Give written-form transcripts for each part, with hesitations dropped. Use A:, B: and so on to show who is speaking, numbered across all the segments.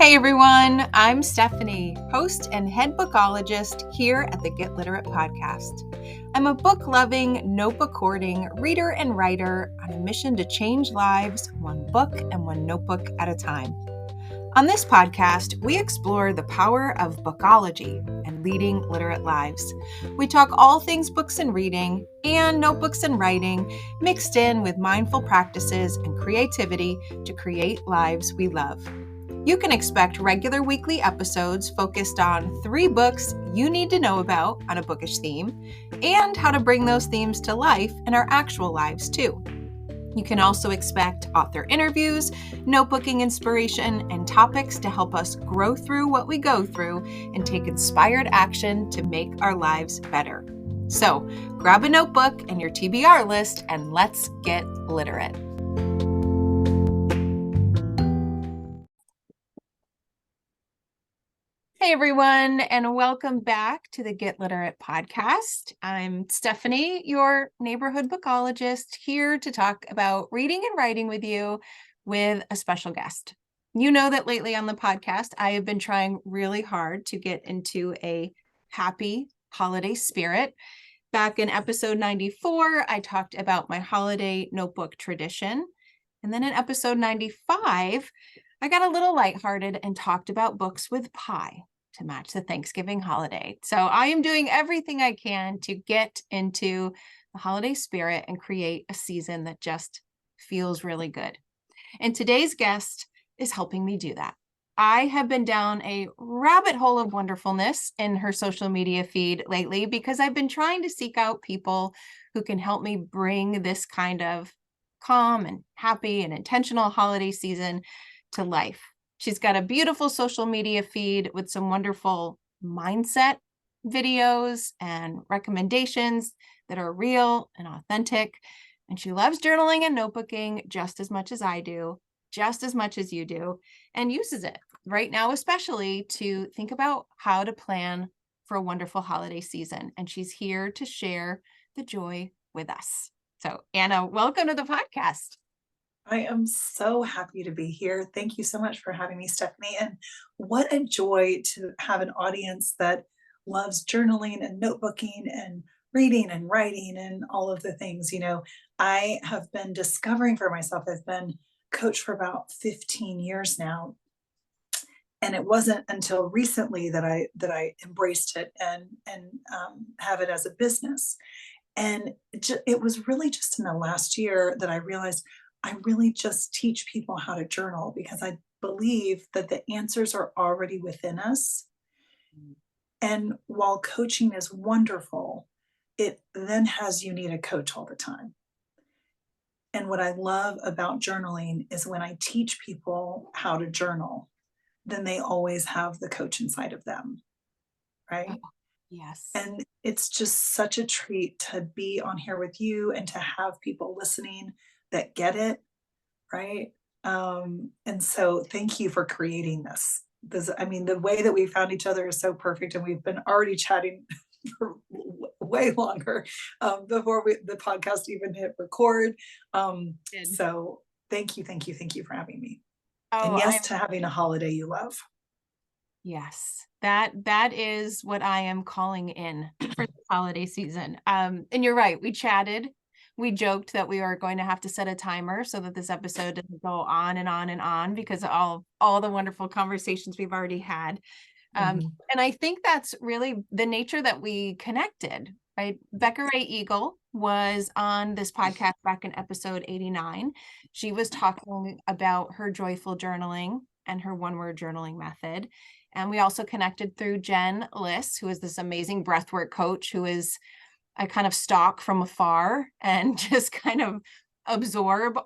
A: Hey everyone, I'm Stephanie, host and head bookologist here at the Get Literate podcast. I'm a book-loving, notebook-hoarding reader and writer on a mission to change lives one book and one notebook at a time. On this podcast, we explore the power of bookology and leading literate lives. We talk all things books and reading and notebooks and writing, mixed in with mindful practices and creativity to create lives we love. You can expect regular weekly episodes focused on 3 books you need to know about on a bookish theme and how to bring those themes to life in our actual lives too. You can also expect author interviews, notebooking inspiration, and topics to help us grow through what we go through and take inspired action to make our lives better. So grab a notebook and your TBR list and let's get literate. Hey everyone, and welcome back to the Get Literate podcast. I'm Stephanie, your neighborhood bookologist, here to talk about reading and writing with you with a special guest. You know that lately on the podcast, I have been trying really hard to get into a happy holiday spirit. Back in episode 94, I talked about my holiday notebook tradition. And then in episode 95, I got a little lighthearted and talked about books with pie to match the Thanksgiving holiday. So I am doing everything I can to get into the holiday spirit and create a season that just feels really good. And today's guest is helping me do that. I have been down a rabbit hole of wonderfulness in her social media feed lately because I've been trying to seek out people who can help me bring this kind of calm and happy and intentional holiday season to life. She's got a beautiful social media feed with some wonderful mindset videos and recommendations that are real and authentic. And she loves journaling and notebooking just as much as I do, just as much as you do, and uses it right now, especially to think about how to plan for a wonderful holiday season. And she's here to share the joy with us. So, Anna, welcome to the podcast.
B: I am so happy to be here. Thank you so much for having me, Stephanie. And what a joy to have an audience that loves journaling and notebooking and reading and writing and all of the things. You know, I have been discovering for myself, I've been coach for about 15 years now. And it wasn't until recently that I embraced it and have it as a business. And it was really just in the last year that I realized I really just teach people how to journal because I believe that the answers are already within us. And while coaching is wonderful, it then has you need a coach all the time. And what I love about journaling is when I teach people how to journal, then they always have the coach inside of them, right?
A: Oh, yes.
B: And it's just such a treat to be on here with you and to have people listening that get it, right? And so thank you for creating this. I mean, the way that we found each other is so perfect, and we've been already chatting for way longer before the podcast even hit record.
A: Good.
B: So thank you for having me.
A: Oh,
B: And yes, to having a holiday you love.
A: yes, that is what I am calling in for the holiday season. And you're right. We chatted. We joked that we are going to have to set a timer so that this episode doesn't go on and on and on because of all the wonderful conversations we've already had. And I think that's really the nature that we connected, right? Becca Ray Eagle was on this podcast back in episode 89. She was talking about her joyful journaling and her one-word journaling method. And we also connected through Jen Liss, who is this amazing breathwork coach who is I kind of stalk from afar and just kind of absorb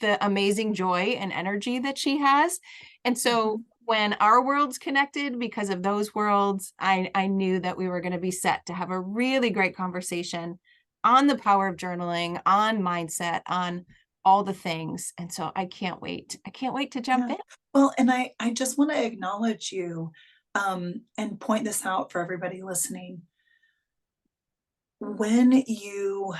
A: the amazing joy and energy that she has. And so when our worlds connected because of those worlds, I knew that we were going to be set to have a really great conversation on the power of journaling, on mindset, on all the things. And so I can't wait. I can't wait to jump in.
B: Well, and I just want to acknowledge you and point this out for everybody listening. When you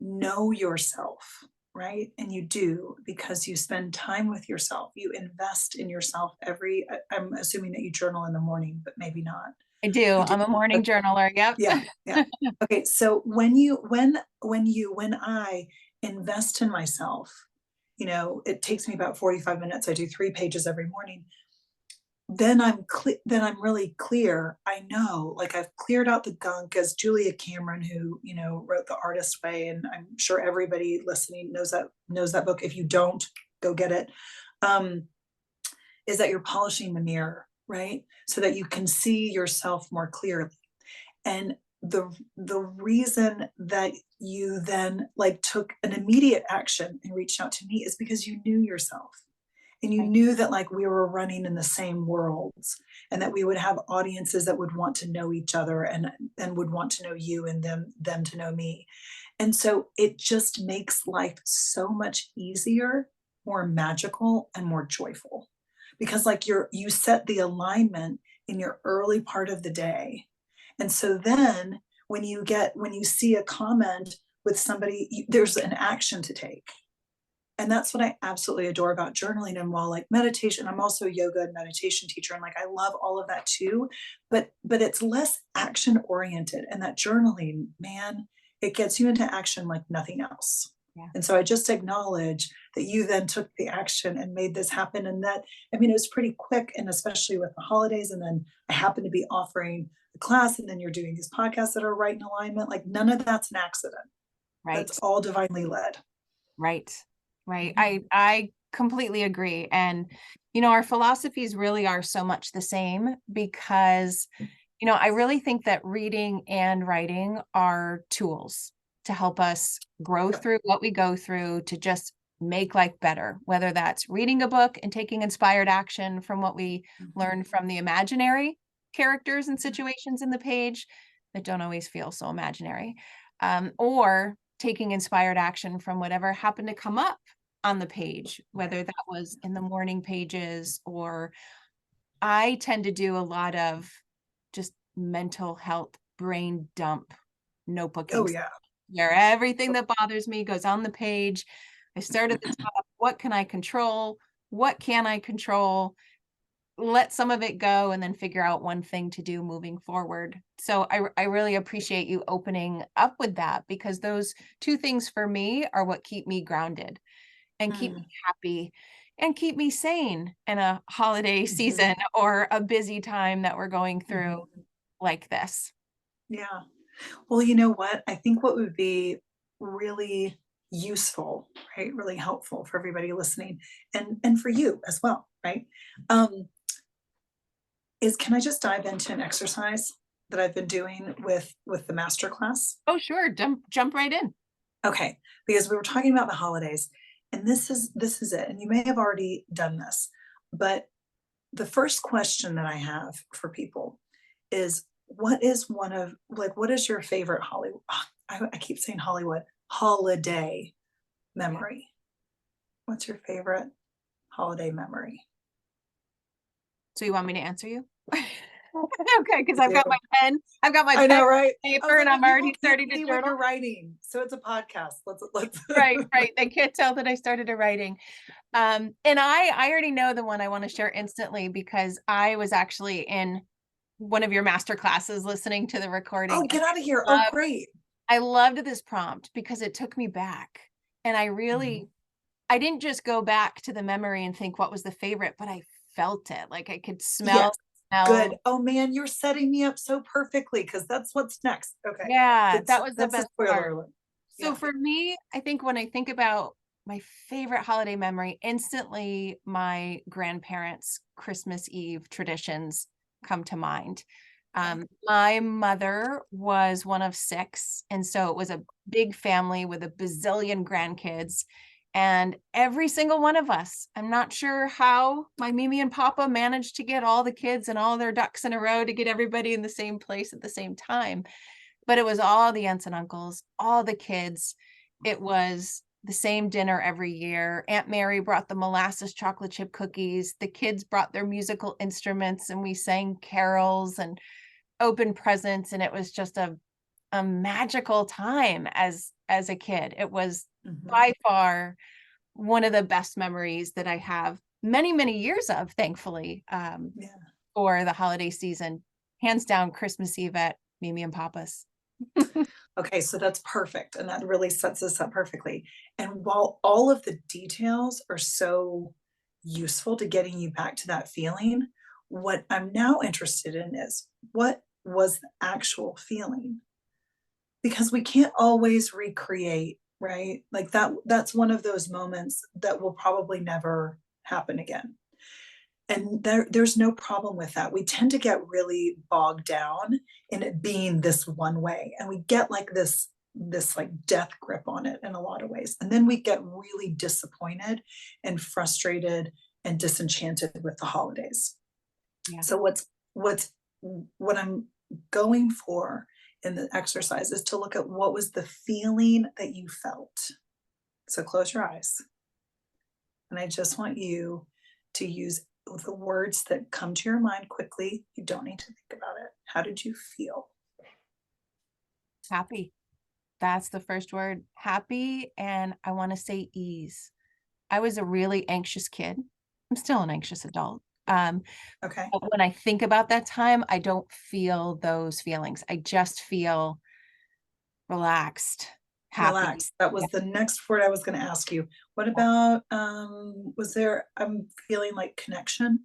B: know yourself, right? And you do because you spend time with yourself. You invest in yourself I'm assuming that you journal in the morning, but maybe not.
A: I do.
B: You do.
A: I'm a morning journaler. Yep.
B: Yeah, yeah. Okay, so when I invest in myself, it takes me about 45 minutes. I do 3 pages every morning. Then I'm really clear. I know, like, I've cleared out the gunk, as Julia Cameron, who, wrote The Artist Way, and I'm sure everybody listening knows that book. If you don't, go get it. Um, is that you're polishing the mirror, right? So that you can see yourself more clearly. And the reason that you then, like, took an immediate action and reached out to me is because you knew yourself, and you
A: Right.
B: knew that, like, we were running in the same worlds, and that we would have audiences that would want to know each other, and would want to know you, and them to know me. And so it just makes life so much easier, more magical, and more joyful, because, like, you set the alignment in your early part of the day. And so then when you see a comment with somebody, there's an action to take. And that's what I absolutely adore about journaling. And while, like, meditation, I'm also a yoga and meditation teacher, and, like, I love all of that too, but it's less action oriented. And that journaling, man, it gets you into action like nothing else.
A: Yeah.
B: And so I just acknowledge that you then took the action and made this happen. And that, I mean, it was pretty quick, and especially with the holidays. And then I happen to be offering a class, and then you're doing these podcasts that are right in alignment. Like, none of that's an accident.
A: Right.
B: That's all divinely led.
A: Right. Right.
B: Mhm.
A: I completely agree. And, our philosophies really are so much the same because, I really think that reading and writing are tools to help us grow
B: Yep.
A: through what we go through to just make life better, whether that's reading a book and taking inspired action from what we
B: Mhm.
A: learned from the imaginary characters and situations in the page that don't always feel so imaginary, or taking inspired action from whatever happened to come up on the page, whether
B: Right.
A: that was in the morning pages, or I tend to do a lot of just mental health brain dump
B: Oh,
A: notebooking,
B: yeah.
A: where everything that bothers me goes on the page. I start at the top. What can I control? What can I control? Let some of it go and then figure out one thing to do moving forward. So I really appreciate you opening up with that, because those two things for me are what keep me grounded and keep me
B: Mm.
A: happy and keep me sane in a holiday
B: Mhm.
A: season or a busy time that we're going through
B: Mhm.
A: like this.
B: Yeah. Well, you know what? I think what would be really useful, right? Really helpful for everybody listening, and for you as well, right? Um, is, can I just dive into an exercise that I've been doing with the master class?
A: Oh, sure. Jump right in.
B: Okay, because we were talking about the holidays, and this is it. And you may have already done this, but the first question that I have for people is, what is your favorite Hollywood? I keep saying Hollywood, holiday
A: Yeah.
B: memory. What's your favorite holiday memory?
A: So you want me to answer you? Okay, because
B: I
A: I've got
B: do.
A: my pen. I've got my
B: I
A: pen
B: know, right?
A: and
B: I was
A: paper, and
B: like, but
A: I'm
B: people
A: already
B: can't
A: starting to
B: see what
A: journal.
B: you're writing, so it's a podcast. Let's
A: Right, right. They can't tell that I started a writing. And I already know the one I want to share instantly, because I was actually in one of your master classes listening to the
B: Oh,
A: recording, and
B: get out of here. Oh, great.
A: I loved this prompt because it took me back. And
B: Mhm.
A: I didn't just go back to the memory and think what was the favorite, but I felt it. Like I could
B: Yes. Good.
A: smell.
B: Oh, man, you're setting me up so perfectly, because that's what's next. Okay.
A: Yeah,
B: It's
A: that was the
B: that's a
A: best part.
B: spoiler alert.
A: So
B: Yeah.
A: for me, I think when I think about my favorite holiday memory, instantly my grandparents' Christmas Eve traditions come to mind.
B: Okay.
A: My mother was one of six, and so it was a big family with a bazillion grandkids. And every single one of us, I'm not sure how my Mimi and Papa managed to get all the kids and all their ducks in a row to get everybody in the same place at the same time, but it was all the aunts and uncles, all the kids. It was the same dinner every year. Aunt Mary brought the molasses chocolate chip cookies. The kids brought their musical instruments, and we sang carols and opened presents. And it was just a a magical time as a kid. It was
B: Mhm.
A: by far one of the best memories that I have many, many years of, thankfully,
B: Yeah.
A: for the holiday season. Hands down, Christmas Eve at Mimi and Papa's.
B: Okay, so that's perfect, and that really sets us up perfectly. And while all of the details are so useful to getting you back to that feeling, what I'm now interested in is what was the actual feeling? Because we can't always recreate, right? Like that's one of those moments that will probably never happen again. And there's no problem with that. We tend to get really bogged down in it being this one way, and we get like this like death grip on it in a lot of ways. And then we get really disappointed and frustrated and disenchanted with the holidays.
A: Yeah.
B: So what's what I'm going for in the exercise is to look at what was the feeling that you felt. So close your eyes. And I just want you to use the words that come to your mind quickly. You don't need to think about it. How did you feel?
A: Happy. That's the first word. Happy. And I want to say ease. I was a really anxious kid. I'm still an anxious adult.
B: Okay.
A: But when I think about that time, I don't feel those feelings. I just feel relaxed, happy.
B: Relax. That
A: Yeah.
B: was the next word I was going to ask you. What about was there I'm feeling like connection?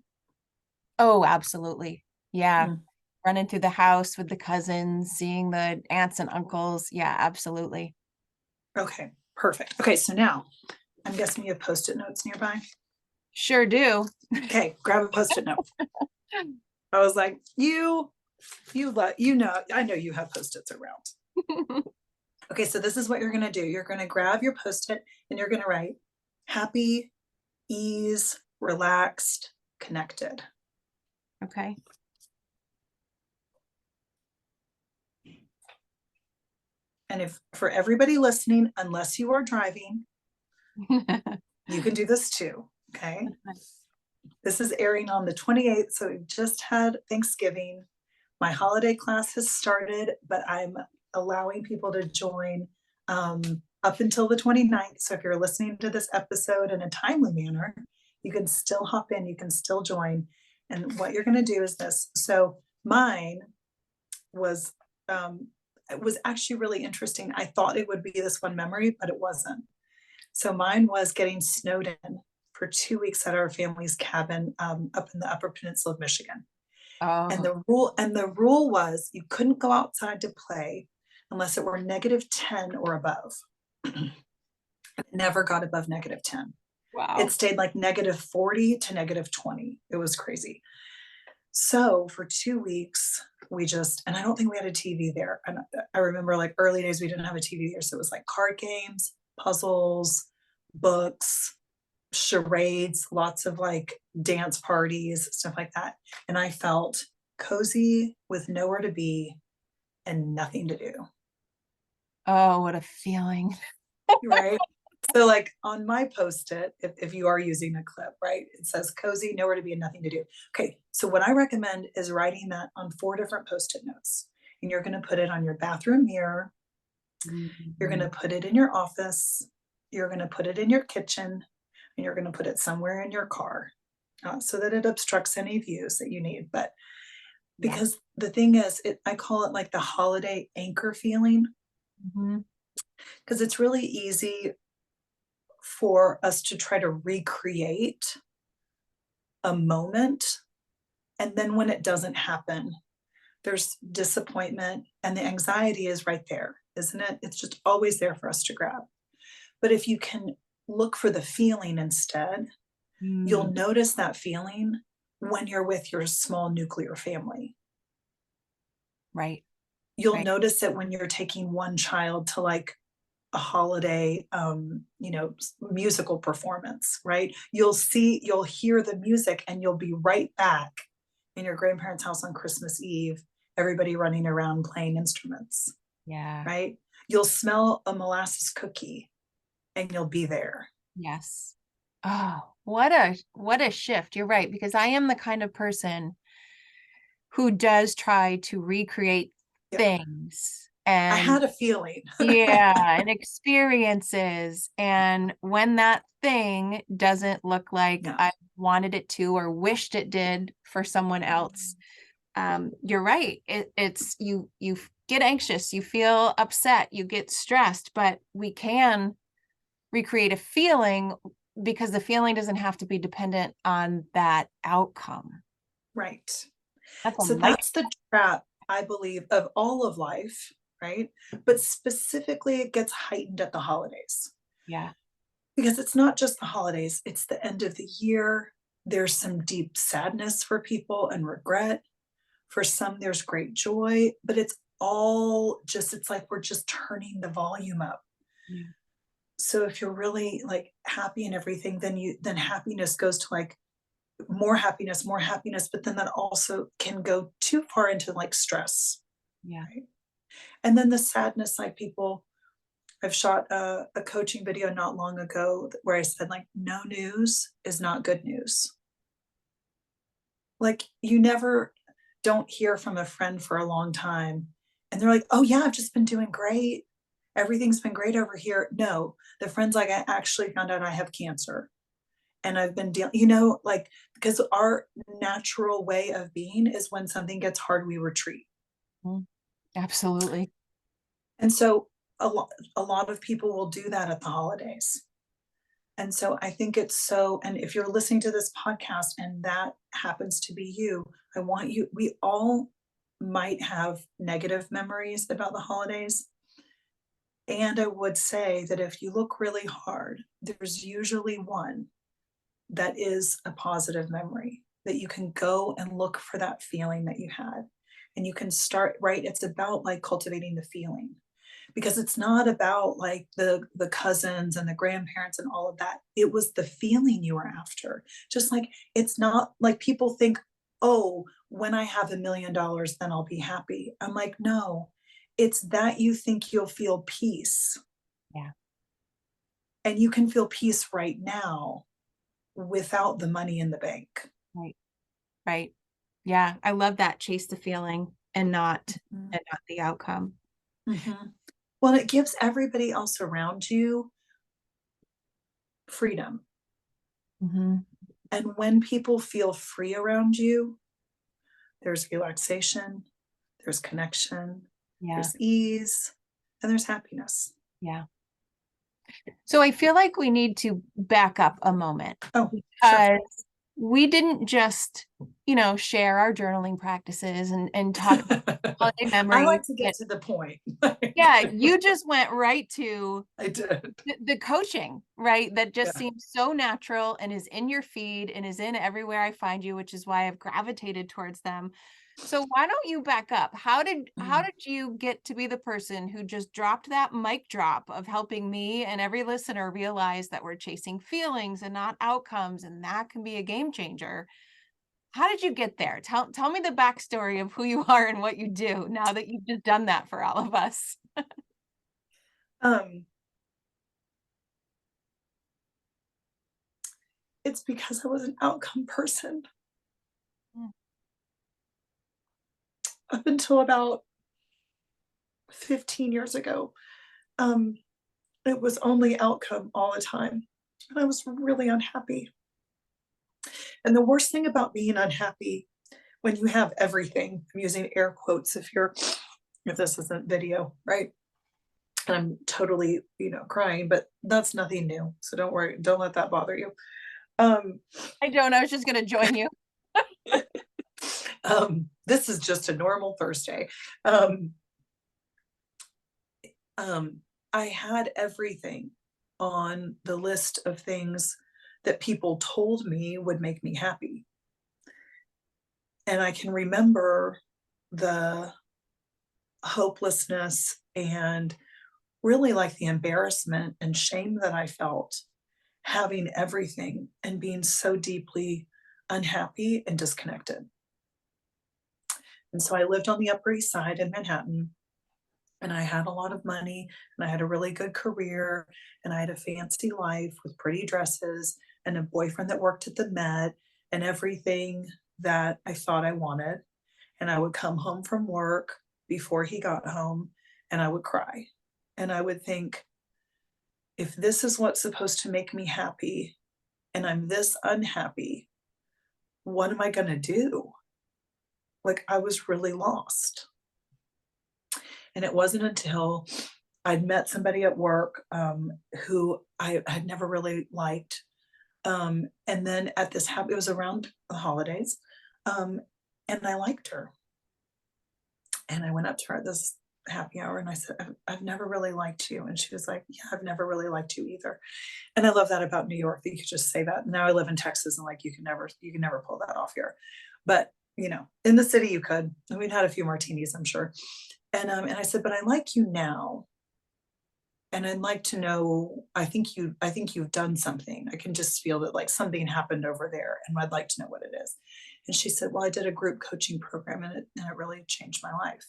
A: Oh, absolutely. Yeah.
B: Mm,
A: Running through the house with the cousins, seeing the aunts and uncles. Yeah, absolutely.
B: okay. Perfect. Okay, so now I'm guessing you have post-it notes nearby.
A: Sure do.
B: Okay, grab a post-it note. I was like, you know, I know you have post-its around. Okay, so this is what you're gonna do. You're gonna grab your post-it and you're gonna write happy, ease, relaxed, connected.
A: Okay.
B: And if for everybody listening, unless you are driving, you can do this too. Okay. This is airing on the 28th, so we just had Thanksgiving. My holiday class has started, but I'm allowing people to join up until the 29th. So if you're listening to this episode in a timely manner, you can still hop in, you can still join. And what you're going to do is this. So mine was it was actually really interesting. I thought it would be this one memory, but it wasn't. So mine was getting snowed in for 2 weeks at our family's cabin up in the Upper Peninsula of Michigan. And
A: Oh,
B: the rule was you couldn't go outside to play unless it were -10 or above. It never got above -10. It
A: wow.
B: stayed like -40 to -20. It was crazy. So for 2 weeks, we just, and I don't think we had a TV there. And I remember like early days, we didn't have a TV there. So it was like card games, puzzles, books, charades, lots of like dance parties, stuff like that. And I felt cozy with nowhere to be and nothing to do.
A: Oh, what a feeling.
B: Right. So, like on my post it, if you are using a clip, right, it says cozy, nowhere to be, and nothing to do. Okay. So, what I recommend is writing that on 4 different post it notes. And you're going to put it on your bathroom mirror. You're going to
A: Mhm.
B: put it in your office. You're going to put it in your kitchen. And you're going to put it somewhere in your car so that it obstructs any views that you need. But
A: Yeah.
B: because the thing is, I call it like the holiday anchor feeling
A: Mhm.
B: because it's really easy for us to try to recreate a moment. And then when it doesn't happen, there's disappointment and the anxiety is right there, isn't it? It's just always there for us to grab. But if you can look for the feeling instead,
A: Mm,
B: you'll notice that feeling when you're with your small nuclear family.
A: right.
B: You'll
A: Right.
B: notice it when you're taking one child to like a holiday musical performance, right? You'll hear the music and you'll be right back in your grandparents' house on Christmas Eve, everybody running around playing instruments,
A: Yeah.
B: right? You'll smell a molasses cookie and you'll be there.
A: Yes. Oh, what a shift. You're right, because I am the kind of person who does try to recreate
B: Yep.
A: things.
B: I
A: and
B: had a feeling.
A: yeah, and experiences. And when that thing doesn't look like
B: Yeah.
A: I wanted it to or wished it did for someone else, you're right. It's you get anxious, you feel upset, you get stressed, but we can recreate a feeling because the feeling doesn't have to be dependent on that outcome.
B: Right.
A: That's a
B: So
A: mic.
B: that's the trap, I believe, of all of life, right? But specifically, it gets heightened at the holidays
A: Yeah.
B: because it's not just the holidays, it's the end of the year. There's some deep sadness for people and regret. For some, there's great joy, but it's all just, it's like we're just turning the volume up.
A: Yeah.
B: So if you're really like happy and everything, then happiness goes to like more happiness, but then that also can go too far into like stress,
A: Yeah.
B: right? And then the sadness, like people, I've shot a coaching video not long ago where I said like, no news is not good news. Like you never don't hear from a friend for a long time and they're like, oh yeah, I've just been doing great. Everything's been great over here. No, the friend's like, I actually found out I have cancer and I've been dealing, like, because our natural way of being is when something gets hard, we retreat.
A: Mm, absolutely.
B: And so a lot of people will do that at the holidays. And so I think it's so, and if you're listening to this podcast and that happens to be you, I want you, we all might have negative memories about the holidays. And I would say that if you look really hard, there's usually one that is a positive memory that you can go and look for that feeling that you had. And you can start, right? It's about like cultivating the feeling because it's not about like the cousins and the grandparents and all of that. It was the feeling you were after. Just like it's not like people think, oh, when I have $1 million, then I'll be happy. I'm like, no, it's that you think you'll feel peace.
A: Yeah.
B: And you can feel peace right now without the money in the bank.
A: Right. Right. Yeah. I love that. Chase the feeling and not
B: Mhm.
A: the outcome.
B: Mhm. Well, it gives everybody else around you freedom.
A: Mhm.
B: And when people feel free around you, there's relaxation, there's connection,
A: Yeah.
B: there's ease, and there's happiness.
A: Yeah. So I feel like we need to back up a moment
B: Oh, sure.
A: because we didn't just, share our journaling practices and talk about holiday
B: I
A: memories.
B: like to get
A: But
B: to the point.
A: yeah, you just went right to
B: I did.
A: the coaching, right? That just
B: Yeah.
A: seems so natural and is in your feed and is in everywhere I find you, which is why I've gravitated towards them. So why don't you back up? How
B: Mm.
A: did you get to be the person who just dropped that mic drop of helping me and every listener realize that we're chasing feelings and not outcomes, and that can be a game changer? How did you get there? Tell me the backstory of who you are and what you do now that you've just done that for all of us.
B: Um, it's because I was an outcome person
A: Mm.
B: up until about 15 years ago. Um, it was only outcome all the time. And I was really unhappy. And the worst thing about being unhappy when you have everything, I'm using air quotes if this isn't video, right? And I'm totally, crying, but that's nothing new. So don't worry, don't let that bother you. Um,
A: I don't. I was just going to join you.
B: this is just a normal Thursday. Um, I had everything on the list of things that people told me would make me happy. And I can remember the hopelessness and really like the embarrassment and shame that I felt having everything and being so deeply unhappy and disconnected. And so I lived on the Upper East Side in Manhattan, and I had a lot of money, and I had a really good career, and I had a fancy life with pretty dresses and a boyfriend that worked at the Met and everything that I thought I wanted. And I would come home from work before he got home, and I would cry. And I would think, if this is what's supposed to make me happy and I'm this unhappy, what am I going to do? Like, I was really lost. And it wasn't until I'd met somebody at work who I had never really liked. And then at this happy, it was around the holidays. Um, and I liked her. And I went up to her at this happy hour and I said, I've never really liked you. And she was like, yeah, I've never really liked you either. And I love that about New York, that you could just say that. Now I live in Texas and like you can never pull that off here. But you know, in the city you could. And we'd had a few martinis, I'm sure. And I said, but I like you now. And I'd like to know, I think you've done something. I can just feel that like something happened over there and I'd like to know what it is. And she said, well, I did a group coaching program and it really changed my life.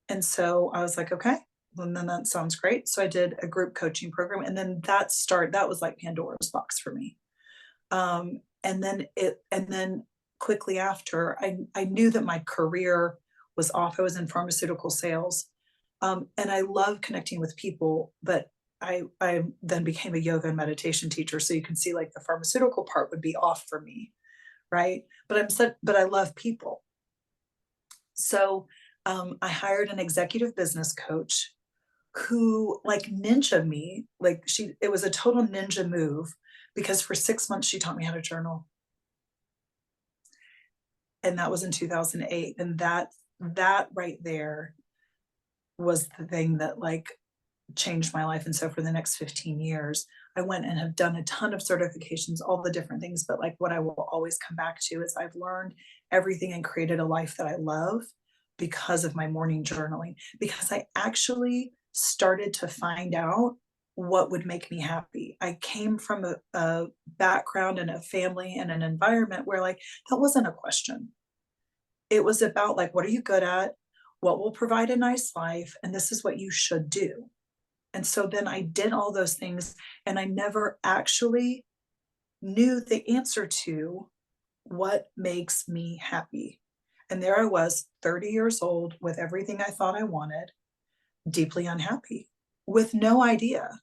B: And so I was like, okay, well, then that sounds great. So I did a group coaching program, and then that was like Pandora's box for me. And then quickly after, I knew that my career was off. I was in pharmaceutical sales. And I love connecting with people, but I then became a yoga and meditation teacher. So you can see like the pharmaceutical part would be off for me. Right. But I love people. So I hired an executive business coach who like ninja me, it was a total ninja move because for 6 months she taught me how to journal. And that was in 2008. And that right there was the thing that like changed my life. And so for the next 15 years, I went and have done a ton of certifications, all the different things. But like what I will always come back to is I've learned everything and created a life that I love because of my morning journaling, because I actually started to find out what would make me happy. I came from a background and a family and an environment where like that wasn't a question. It was about like, what are you good at? What will provide a nice life? And this is what you should do. And so then I did all those things and I never actually knew the answer to what makes me happy. And there I was, 30 years old, with everything I thought I wanted, deeply unhappy, with no idea.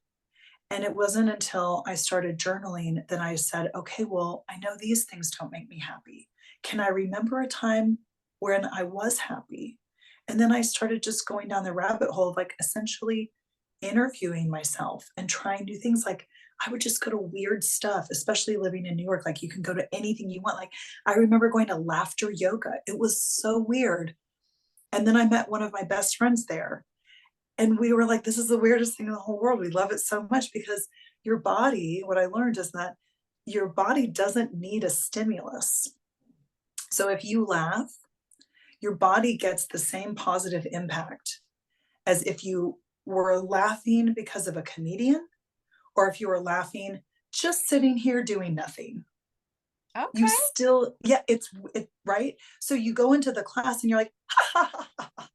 B: And it wasn't until I started journaling that I said, okay, well, I know these things don't make me happy. Can I remember a time when I was happy? And then I started just going down the rabbit hole of like essentially interviewing myself and trying new things. Like I would just go to weird stuff, especially living in New York. Like you can go to anything you want. Like I remember going to laughter yoga. It was so weird. And then I met one of my best friends there. And we were like, this is the weirdest thing in the whole world. We love it so much because your body, what I learned is that your body doesn't need a stimulus. So if you laugh, your body gets the same positive impact as if you were laughing because of a comedian or if you were laughing just sitting here doing nothing. You
A: Okay.
B: still, yeah, right. So you go into the class and you're like, ha, ha, ha, ha.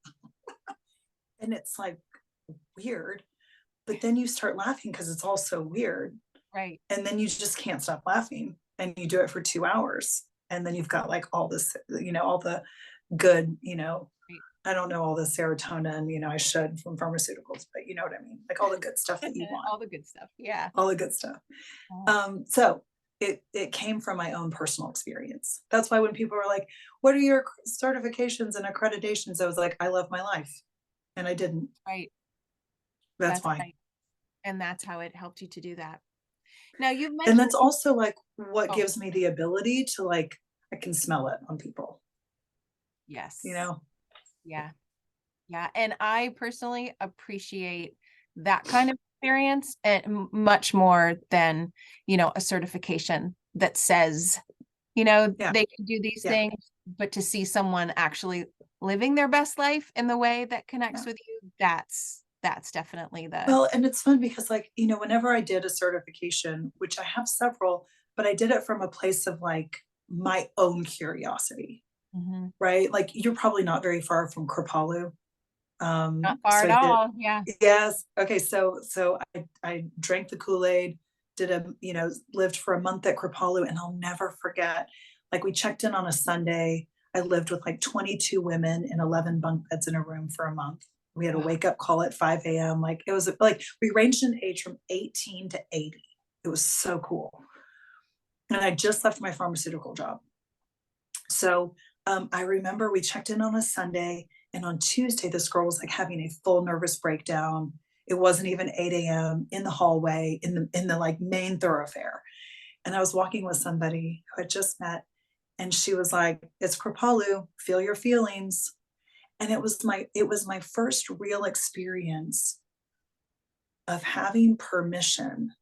B: And it's like weird, but then you start laughing because it's all so weird.
A: Right.
B: And then you just can't stop laughing and you do it for 2 hours. And then you've got like all this, all the good,
A: Right.
B: I don't know all the serotonin, I should from pharmaceuticals, but you know what I mean? Like all the good stuff that you want,
A: All the good stuff. Yeah.
B: all the good stuff.
A: Oh,
B: So it came from my own personal experience. That's why when people were like, what are your certifications and accreditations? I was like, I love my life. And I didn't.
A: right.
B: That's
A: That's
B: why.
A: right. And that's how it helped you to do that. Now you've
B: And
A: mentioned,
B: that's also like what
A: oh,
B: gives me the ability to like, I can smell it on people, you
A: yes.
B: know?
A: Yeah. Yeah. And I personally appreciate that kind of experience and much more than, a certification that says,
B: Yeah.
A: they can do these
B: Yeah.
A: things, but to see someone actually living their best life in the way that connects
B: Yeah.
A: with you, that's definitely the,
B: Well, and it's fun because like, whenever I did a certification, which I have several, but I did it from a place of like my own curiosity,
A: Mhm.
B: right? Like you're probably not very far from Kripalu.
A: Not far
B: So
A: at
B: I did,
A: all. Yeah.
B: yes. Okay. So I drank the Kool-Aid, lived for a month at Kripalu, and I'll never forget, like we checked in on a Sunday. I lived with like 22 women in 11 bunk beds in a room for a month. We had a wake up call at 5 a.m. Like it was like we ranged in age from 18 to 80. It was so cool. And I just left my pharmaceutical job. So I remember we checked in on a Sunday, and on Tuesday, this girl was like having a full nervous breakdown. It wasn't even 8 a.m. in the hallway, in the like main thoroughfare. And I was walking with somebody who had just met, and she was like, "It's Kripalu, feel your feelings." And it was my first real experience of having permission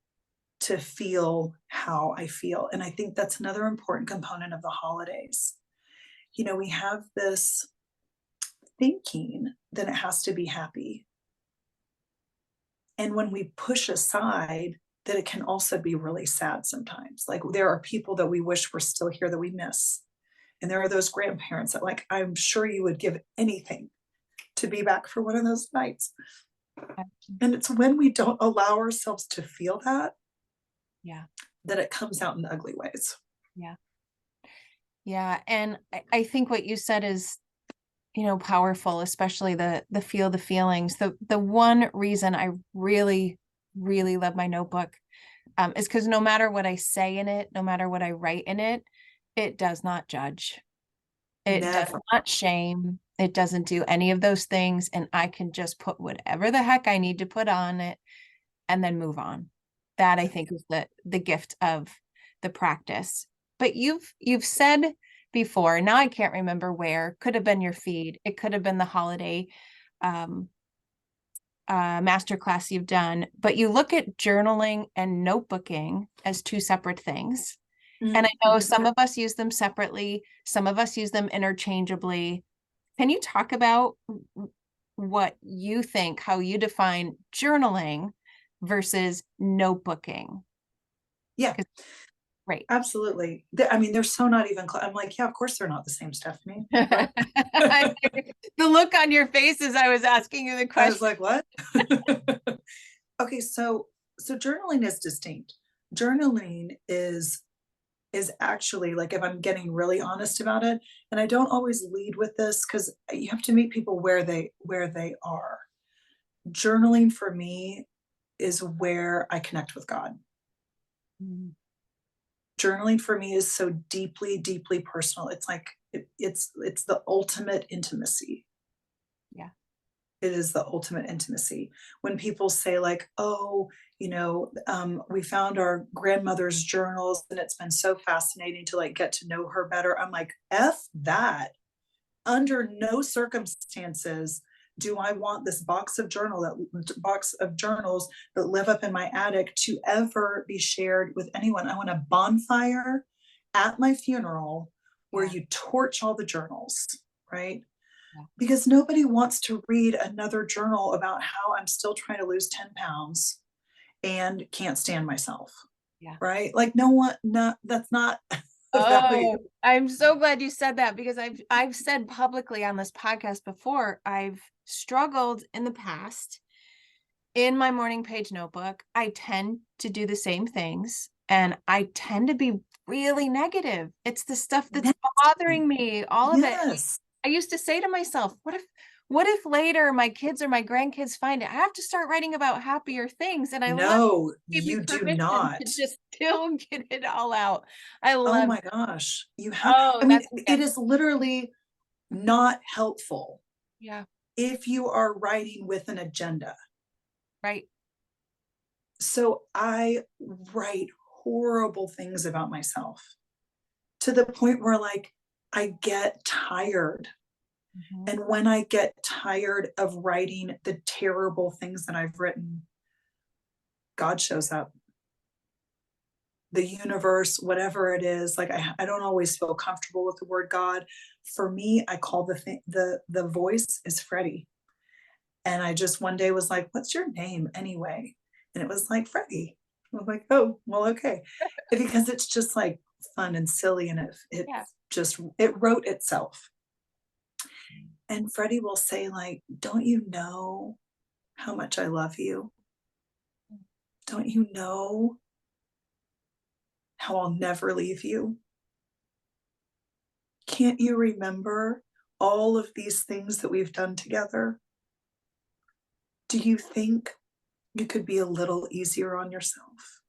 B: to feel how I feel. And I think that's another important component of the holidays. We have this thinking that it has to be happy. And when we push aside that it can also be really sad sometimes. Like there are people that we wish were still here that we miss. And there are those grandparents that, like, I'm sure you would give anything to be back for one of those nights. And it's when we don't allow ourselves to feel that,
A: Yeah.
B: that it comes out in ugly ways.
A: Yeah. Yeah. And I think what you said is, powerful, especially the feel the feelings. The one reason I really, really love my notebook is because no matter what I say in it, no matter what I write in it, it does not judge. It does
B: Never.
A: not shame. It doesn't do any of those things. And I can just put whatever the heck I need to put on it and then move on. That I think is the gift of the practice. But you've said before, now I can't remember where, could have been your feed. It could have been the holiday masterclass you've done, but you look at journaling and notebooking as two separate things. And I know some of us use them separately, some of us use them interchangeably. Can you talk about what you think, how you define journaling versus notebooking?
B: Yeah,
A: Right.
B: absolutely. I mean, they're so not even I'm like, yeah, of course they're not the same, Stephanie. What?
A: The look on your face as I was asking you the
B: I was
A: question.
B: like, what? Okay, so journaling is distinct. Journaling is actually, like, if I'm getting really honest about it, and I don't always lead with this because you have to meet people where they are. Journaling for me is where I connect with God.
A: Mm,
B: Journaling for me is so deeply, deeply personal. It's like it's the ultimate intimacy.
A: yeah.
B: It is the ultimate intimacy. When people say, like, "Oh, we found our grandmother's journals, and it's been so fascinating to, like, get to know her better." I'm like, "F that." Under no circumstances do I want this box of journals that live up in my attic to ever be shared with anyone. I want a bonfire at my funeral where
A: Yeah.
B: you torch all the journals, right?
A: Yeah.
B: Because nobody wants to read another journal about how I'm still trying to lose 10 pounds and can't stand myself,
A: Yeah.
B: right? Like, no one, no, that's not the value.
A: Oh, I'm so glad you said that because I've said publicly on this podcast before, I've struggled in the past in my morning page notebook. I tend to do the same things and I tend to be really negative. It's the stuff that's bothering me, all of it.
B: Yes.
A: I used to say to myself, what if later my kids or my grandkids find it? I have to start writing about happier things. And I love
B: No,
A: gave me
B: you do
A: permission
B: not.
A: to just still get it all out. I
B: Oh
A: love
B: my gosh. I
A: Oh,
B: mean,
A: that's
B: it
A: good.
B: is literally not helpful
A: Yeah,
B: if you are writing with an agenda.
A: right.
B: So I write horrible things about myself to the point where, like, I get tired.
A: Mhm.
B: And when I get tired of writing the terrible things that I've written, God shows up. The universe, whatever it is. Like, I don't always feel comfortable with the word God. For me, I call the voice is Freddie. And I just one day was like, "What's your name anyway?" And it was like, Freddie. I was like, "Oh, well, okay." Because it's just like fun and silly, and it
A: Yeah.
B: just it wrote itself. And Freddie will say, like, "Don't you know how much I love you? Don't you know how I'll never leave you? Can't you remember all of these things that we've done together?" Do you think you could be a little easier on yourself?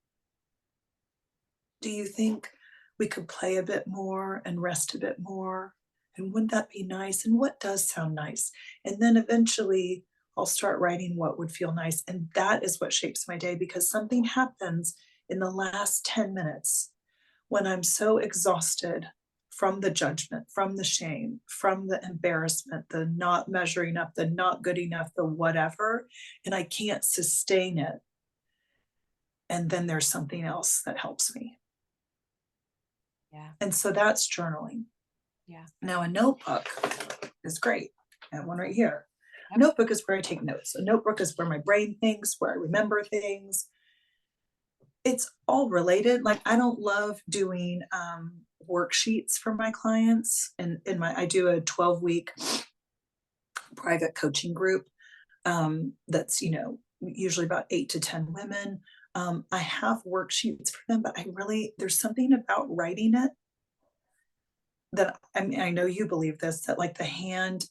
B: Do you think we could play a bit more and rest a bit more? And wouldn't that be nice? And what does sound nice? And then eventually I'll start writing what would feel nice. And that is what shapes my day because something happens in the last 10 minutes when I'm so exhausted from the judgment, from the shame, from the embarrassment, the not measuring up, the not good enough, the whatever, and I can't sustain it. And then there's something else that helps me.
A: Yeah.
B: And so that's journaling.
A: Yeah.
B: Now, a notebook is great. I have one right here. A
A: Yep.
B: notebook is where I take notes. A notebook is where my brain thinks, where I remember things. It's all related. Like I don't love doing worksheets for my clients, and I do a 12-week private coaching group that's usually about 8 to 10 women. I have worksheets for them, but there's something about writing it that I know you believe this, that like the hand,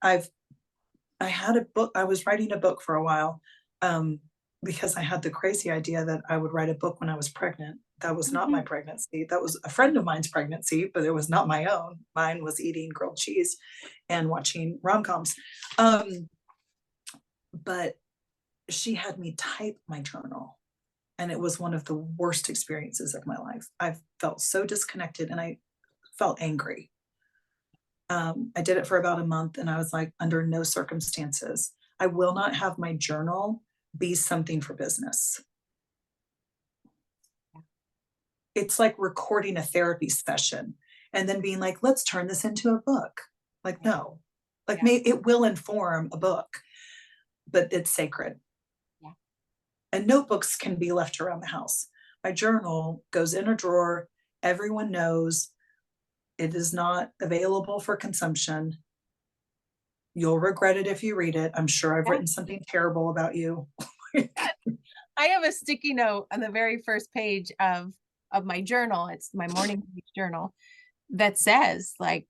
B: I had a book, I was writing a book for a while, because I had the crazy idea that I would write a book when I was pregnant. That was not my
A: Mhm.
B: pregnancy. That was a friend of mine's pregnancy, but it was not my own. Mine was eating grilled cheese and watching rom-coms. But she had me type my journal, and it was one of the worst experiences of my life. I felt so disconnected and I felt angry. I did it for about a month and I was like, under no circumstances, I will not have my journal be something for business. It's like recording a therapy session and then being like, let's turn this into a book. Like, no, like
A: Yeah.
B: it will inform a book, but it's sacred.
A: Yeah.
B: And notebooks can be left around the house. My journal goes in a drawer. Everyone knows it is not available for consumption. You'll regret it if you read it. I'm sure I've
A: Yeah.
B: written something terrible about you.
A: I have a sticky note on the very first page of my journal. It's my morning page journal that says like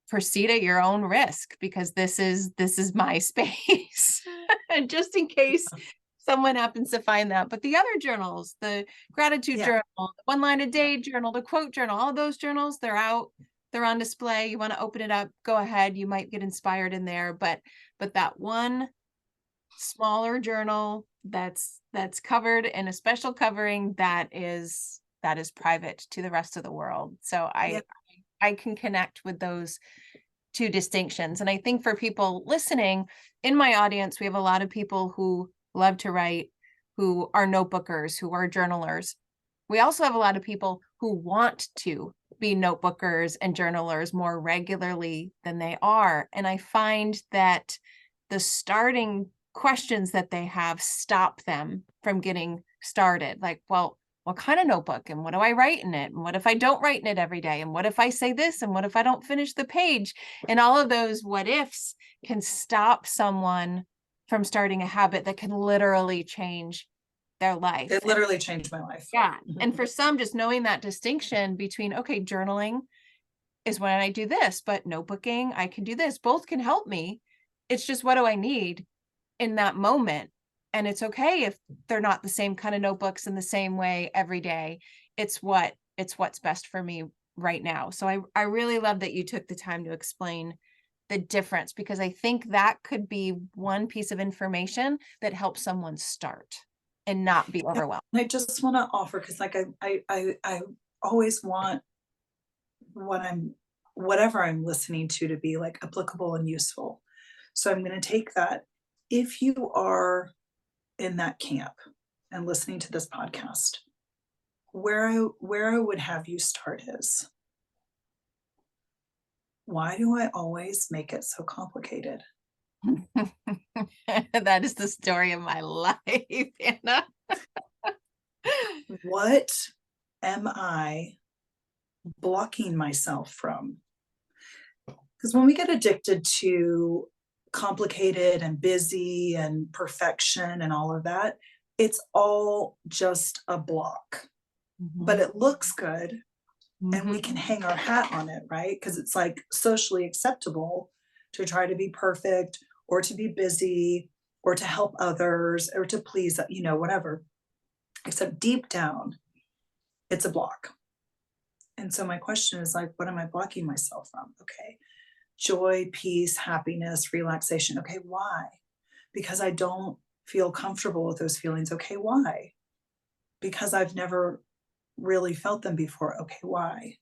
A: proceed at your own risk because this is my space. And just in case someone happens to find that. But the other journals, the gratitude
B: Yeah.
A: journal, the one line a day journal, the quote journal, all of those journals, they're out, they're on display. You want to open it up, go ahead. You might get inspired in there, but that one smaller journal that's covered in a special covering that is private to the rest of the world. So
B: Yeah.
A: I can connect with those two distinctions. And I think for people listening in my audience, we have a lot of people who love to write, who are notebookers, who are journalers. We also have a lot of people who want to be notebookers and journalers more regularly than they are. And I find that the starting questions that they have stop them from getting started. Like, well, what kind of notebook and what do I write in it? And what if I don't write in it every day? And what if I say this? And what if I don't finish the page? And all of those what ifs can stop someone from starting a habit that can literally change their life.
B: It literally changed my life.
A: Yeah.
B: Mhm.
A: And for some, just knowing that distinction between, okay, journaling is when I do this, but notebooking, I can do this. Both can help me. It's just what do I need in that moment? And it's okay if they're not the same kind of notebooks in the same way every day. It's what's best for me right now. So I really love that you took the time to explain the difference because I think that could be one piece of information that helps someone start and not be
B: Yeah,
A: overwhelmed.
B: and I just want to offer because like I always want what I'm whatever I'm listening to be like applicable and useful. So I'm going to take that. If you are in that camp and listening to this podcast, where I would have you start is, why do I always make it so complicated?
A: That is the story of my life, Anna.
B: What am I blocking myself from? Because when we get addicted to complicated and busy and perfection and all of that, it's all just a block, but
A: Mhm.
B: it looks good and we
A: Mhm.
B: can hang our hat on it, right? Because it's like socially acceptable to try to be perfect or to be busy or to help others or to please, whatever. Except deep down, it's a block. And so my question is like, what am I blocking myself from? Okay. Joy, peace, happiness, relaxation. Okay. Why? Because I don't feel comfortable with those feelings. Okay. Why? Because I've never really felt them before. Okay. Why?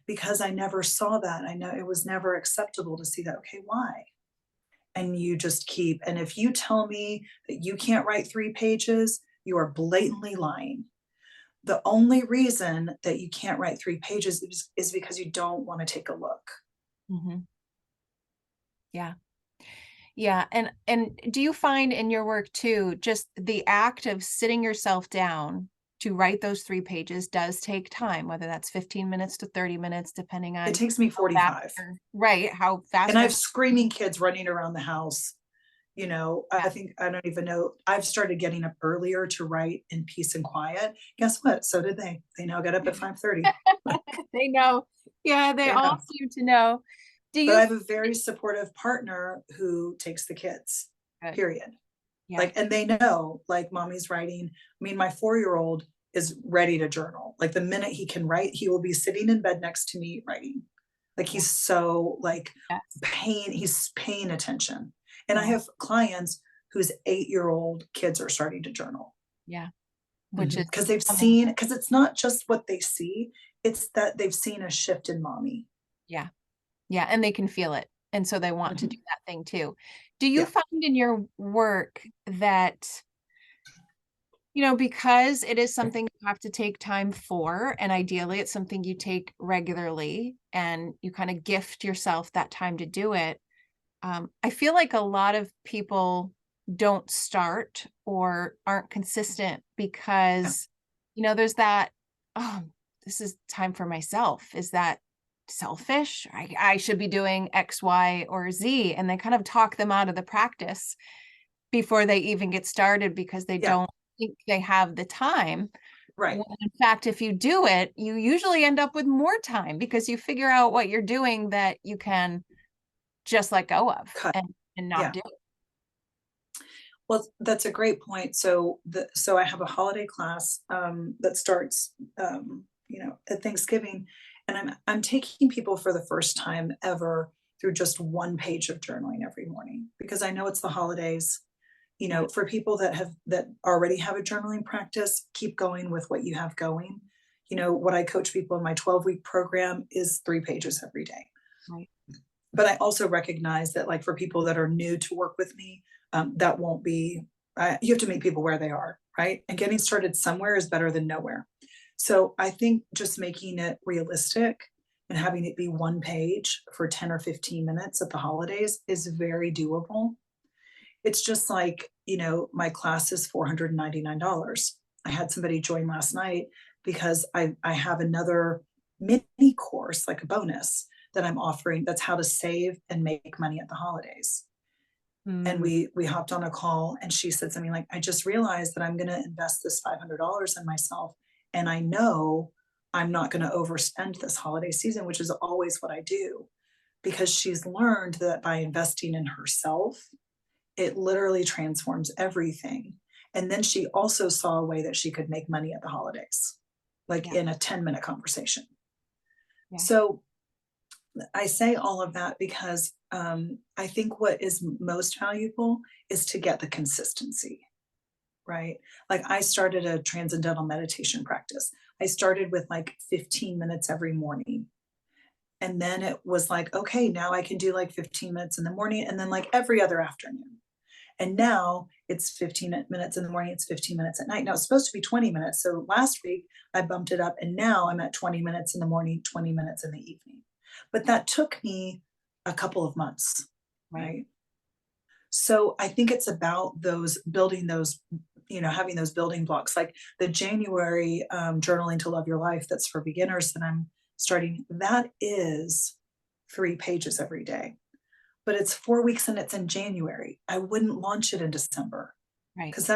B: Because I never saw that. I know it was never acceptable to see that. Okay. Why? And you just keep, and if you tell me that you can't write 3 pages, you are blatantly lying. The only reason that you can't write 3 pages is because you don't want to take a look.
A: Mhm. Yeah. Yeah. And do you find in your work too, just the act of sitting yourself down to write those 3 pages does take time, whether that's 15 minutes to 30 minutes, depending
B: It
A: on
B: takes me
A: how fast
B: 45.
A: right, how
B: And
A: fast
B: I
A: are
B: have screaming kids running around the house.
A: yeah.
B: I think I don't even know. I've started getting up earlier to write in peace and quiet. Guess what? So did they. They now get up at 5:30.
A: They know. Yeah, they
B: They
A: all
B: know.
A: seem to know. Do
B: But I
A: you
B: have a very supportive partner who takes the kids,
A: good.
B: period.
A: Yeah.
B: Like, and they know, like, mommy's writing. I mean, my 4-year-old is ready to journal. Like, the minute he can write, he will be sitting in bed next to me writing. Like,
A: Yeah.
B: he's so, like,
A: Yes.
B: he's paying attention. And I
A: Yeah.
B: have clients whose 8-year-old kids are starting to journal.
A: Yeah. Which is
B: Because they've
A: amazing.
B: seen, because it's not just what they see, it's that they've seen a shift in mommy.
A: Yeah. Yeah, and they can feel it. And so they want to do
B: Mhm.
A: that thing too. Do you
B: Yeah.
A: find in your work that, because it is something you have to take time for, and ideally it's something you take regularly and you kind of gift yourself that time to do it. I feel like a lot of people don't start or aren't consistent
B: Yeah.
A: because, there's that, oh, this is time for myself. Is that selfish? I should be doing X, Y, or Z. And they kind of talk them out of the practice before they even get started because they
B: Yeah.
A: don't think they have the time.
B: Right.
A: When in fact, if you do it, you usually end up with more time because you figure out what you're doing that you can just let go of
B: Cut.
A: and not
B: Yeah.
A: do it.
B: Well, that's a great point. So I have a holiday class that starts at Thanksgiving, and I'm taking people for the first time ever through just 1 page of journaling every morning because I know it's the holidays.
A: Yeah.
B: For people that already have a journaling practice, keep going with what you have going. What I coach people in my 12-week program is 3 pages every day.
A: Right.
B: But I also recognize that, like, for people that are new to work with me, that won't be, you have to meet people where they are, right? And getting started somewhere is better than nowhere. So I think just making it realistic and having it be 1 page for 10 or 15 minutes at the holidays is very doable. It's just like, my class is $499. I had somebody join last night because I have another mini course, like a bonus that I'm offering that's how to save and make money at the holidays. And
A: Mm,
B: we hopped on a call and she said something like, I just realized that I'm going to invest this $500 in myself. And I know I'm not going to overspend this holiday season, which is always what I do, because she's learned that by investing in herself, it literally transforms everything. And then she also saw a way that she could make money at the holidays, like
A: yeah.
B: in a 10-minute conversation.
A: Yeah.
B: So I say all of that because I think what is most valuable is to get the consistency, right? Like, I started a transcendental meditation practice. I started with like 15 minutes every morning. And then it was like, okay, now I can do like 15 minutes in the morning and then like every other afternoon. And now it's 15 minutes in the morning, it's 15 minutes at night. Now it's supposed to be 20 minutes. So last week I bumped it up and now I'm at 20 minutes in the morning, 20 minutes in the evening. But that took me a couple of months,
A: Right.
B: right? So I think it's about those building those, having those building blocks, like the January journaling to love your life that's for beginners that I'm starting. That is 3 pages every day, but it's 4 weeks and it's in January. I wouldn't launch it in December
A: Right.
B: because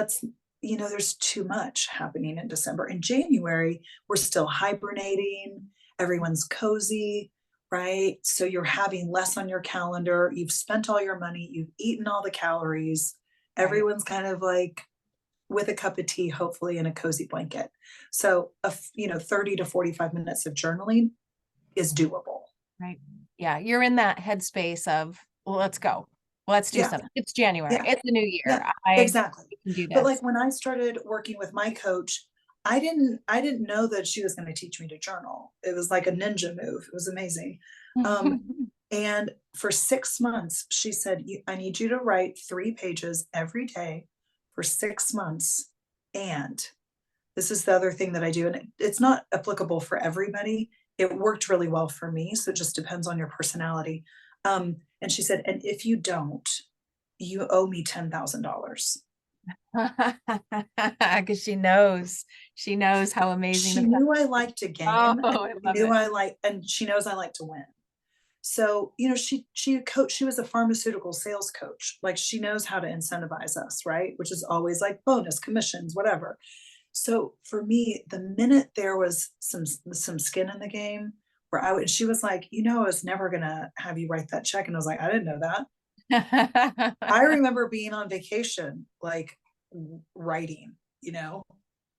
B: there's too much happening in December. In January, we're still hibernating, everyone's cozy, right? So you're having less on your calendar. You've spent all your money, you've eaten all the calories.
A: Right.
B: Everyone's kind of like with a cup of tea, hopefully in a cozy blanket. So, 30 to 45 minutes of journaling is doable.
A: Right. Yeah. You're in that headspace of, well, let's go. Let's do
B: Yeah,
A: something. It's January.
B: yeah,
A: It's a new
B: yeah,
A: year. I
B: exactly.
A: can do
B: But like
A: this.
B: when I started working with my coach, I didn't know that she was going to teach me to journal. It was like a ninja move. It was amazing. Um, and for 6 months, she said, I need you to write 3 pages every day for 6 months. And this is the other thing that I do, and it's not applicable for everybody. It worked really well for me. So it just depends on your personality. And she said, and if you don't, you owe me $10,000.
A: Because she knows how amazing
B: She
A: the
B: knew I liked to
A: oh,
B: game, and
A: I
B: she
A: love
B: knew
A: it.
B: and she knows I like to win. So, she was a pharmaceutical sales coach. Like she knows how to incentivize us, right? Which is always like bonus, commissions, whatever. So for me, the minute there was some skin in the game, where she was like, I was never gonna have you write that check. And I was like, I didn't know that. I remember being on vacation, like writing,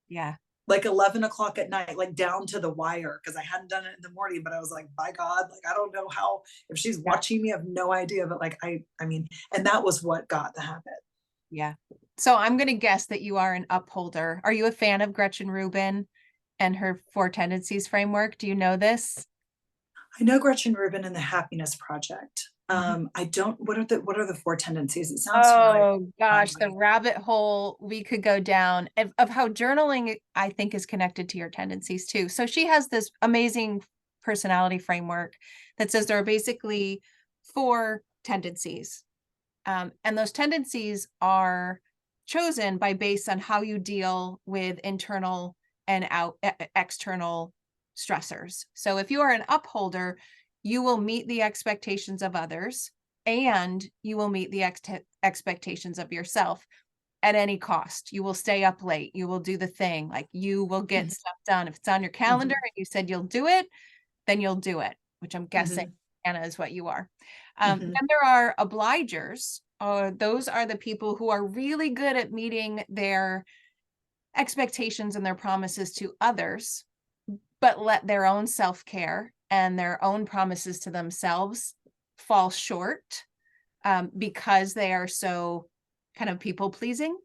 A: Yeah.
B: like 11 o'clock at night, like down to the wire, because I hadn't done it in the morning, but I was like, by God, like I don't know how, if she's
A: Yeah.
B: watching me, I have no idea. But like I mean, and that was what got the habit.
A: Yeah. So I'm going to guess that you are an upholder. Are you a fan of Gretchen Rubin and her four tendencies framework? Do you know this?
B: I know Gretchen Rubin and the Happiness Project.
A: Mhm.
B: I don't, what are the 4 tendencies? It sounds familiar.
A: Oh
B: Remind
A: gosh, the
B: me.
A: rabbit hole we could go down of how journaling, I think, is connected to your tendencies too. So she has this amazing personality framework that says there are basically four tendencies. And those tendencies are chosen by based on how you deal with internal and external stressors. So if you are an upholder, you will meet the expectations of others and you will meet the expectations of yourself at any cost. You will stay up late. You will do the thing. Like you will get
B: Mhm,
A: stuff done. If it's on your calendar
B: mhm,
A: and you said you'll do it, then you'll do it, which I'm guessing,
B: mhm,
A: Anna, is what you are.
B: mhm,
A: Then there are obligers. Those are the people who are really good at meeting their expectations and their promises to others, but let their own self-care and their own promises to themselves fall short because they are so kind of people pleasing.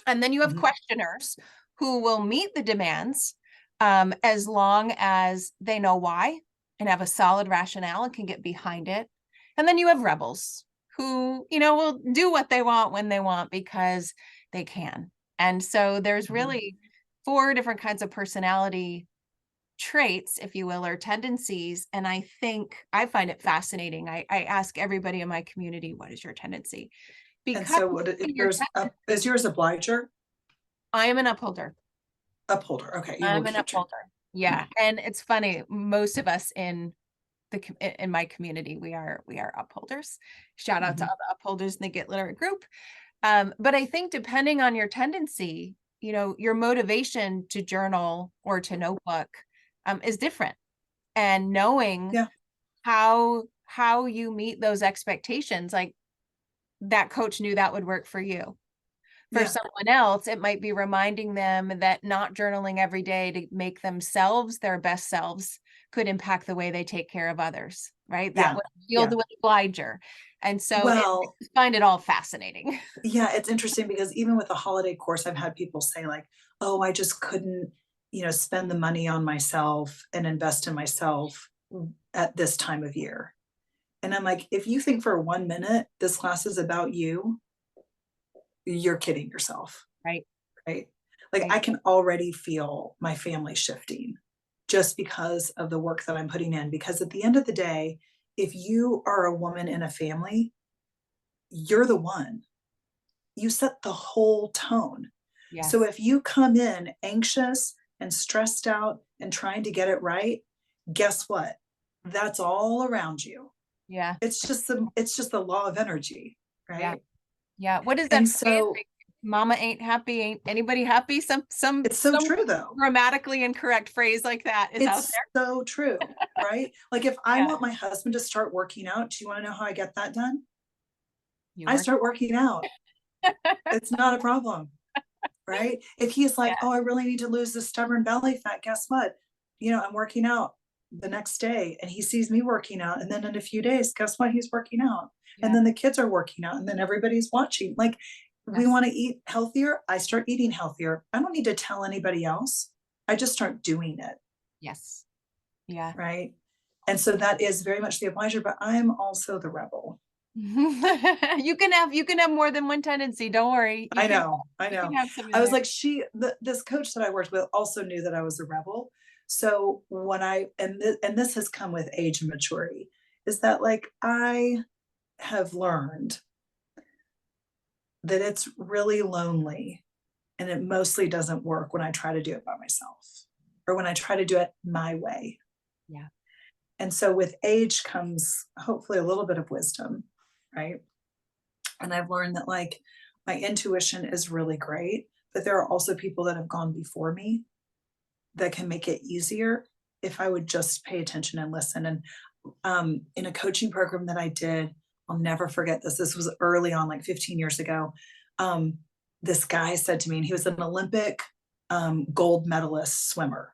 A: And then you have
B: mhm.
A: questioners who will meet the demands as long as they know why and have a solid rationale and can get behind it. And then you have rebels who, will do what they want when they want because they can. And so there's
B: Mhm.
A: really four different kinds of personality traits, if you will, or tendencies. And I think I find it fascinating. I ask everybody in my community, what is your tendency?
B: And
A: Because
B: so what is
A: your
B: yours up? Is yours obliger?
A: I am an upholder.
B: Upholder. Okay, you will
A: I'm an
B: keep track.
A: upholder. Yeah. And it's funny, most of us in in my community, we are upholders. Shout out to
B: Mhm,
A: all the upholders in the Get Literate group. But I think depending on your tendency, your motivation to journal or to notebook is different. And knowing
B: yeah,
A: how you meet those expectations, like that coach knew that would work for you. For
B: yeah,
A: someone else, it might be reminding them that not journaling every day to make themselves their best selves could impact the way they take care of others, right? That
B: yeah,
A: would feel
B: yeah.
A: the obliger. And so I
B: Well,
A: just find it all fascinating.
B: yeah, it's interesting because even with the holiday course, I've had people say like, "Oh, I just couldn't, spend the money on myself and invest in myself at this time of year." And I'm like, if you think for 1 minute this class is about you, you're kidding yourself,
A: Right,
B: right? Like
A: right.
B: I can already feel my family shifting just because of the work that I'm putting in. Because at the end of the day, if you are a woman in a family, you're the one. You set the whole tone. So
A: Yes.
B: if you come in anxious and stressed out and trying to get it right, guess what? That's all around you.
A: Yeah.
B: It's just the law of energy,
A: Yeah.
B: right?
A: Yeah. What is that
B: And
A: phrase?
B: so
A: Like, mama ain't happy, ain't anybody happy? Some
B: it's so
A: some
B: true though.
A: grammatically incorrect phrase like that is out
B: It's so true, right? Like if I
A: there. Yeah.
B: want my husband to start working out, do you want to know how I get that done?
A: You
B: I
A: work.
B: start working out. It's not a problem, right? If he's
A: Yeah.
B: like, oh, I really need to lose this stubborn belly fat, guess what? I'm working out the next day and he sees me working out. And then in a few days, guess what? He's working out. And
A: Yeah.
B: then the kids are working out and then everybody's watching. Like, we
A: Yes.
B: want to eat healthier. I start eating healthier. I don't need to tell anybody else. I just start doing it.
A: Yes. Yeah.
B: Right. And so that is very much the obliger, but I'm also the rebel.
A: You can have more than one tendency. Don't worry.
B: I know, I
A: You can
B: know.
A: have some in
B: I was
A: there.
B: like, this coach that I worked with also knew that I was a rebel. So when and this has come with age and maturity, is that like I have learned that it's really lonely and it mostly doesn't work when I try to do it by myself or when I try to do it my way.
A: Yeah.
B: And so with age comes hopefully a little bit of wisdom, right? And I've learned that like my intuition is really great, but there are also people that have gone before me that can make it easier if I would just pay attention and listen. And in a coaching program that I did, I'll never forget this. This was early on, like 15 years ago. This guy said to me, and he was an Olympic gold medalist swimmer.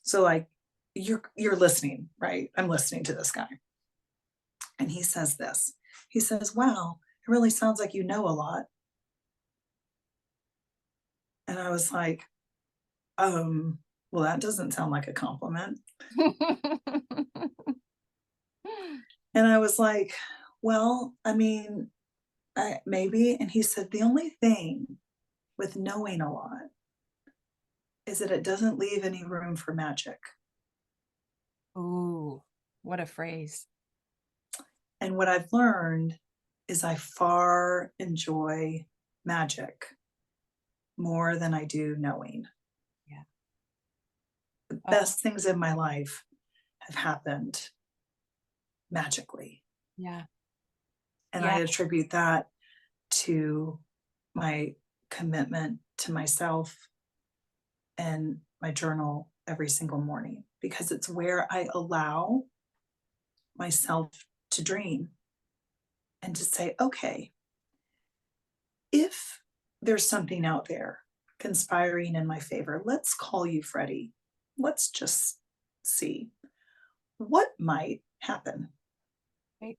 B: So like you're listening, right? I'm listening to this guy. And he says this. He says, wow, it really sounds like you know a lot. And I was like, well, that doesn't sound like a compliment. And I was like, well, I mean, maybe. And he said, the only thing with knowing a lot is that it doesn't leave any room for magic.
A: Ooh, what a phrase.
B: And what I've learned is I far enjoy magic more than I do knowing.
A: Yeah.
B: The
A: Oh,
B: best things in my life have happened magically.
A: yeah.
B: And I
A: Yeah.
B: attribute that to my commitment to myself and my journal every single morning because it's where I allow myself to dream and to say, okay, if there's something out there conspiring in my favor, let's call you Freddie. Let's just see what might happen.
A: Right.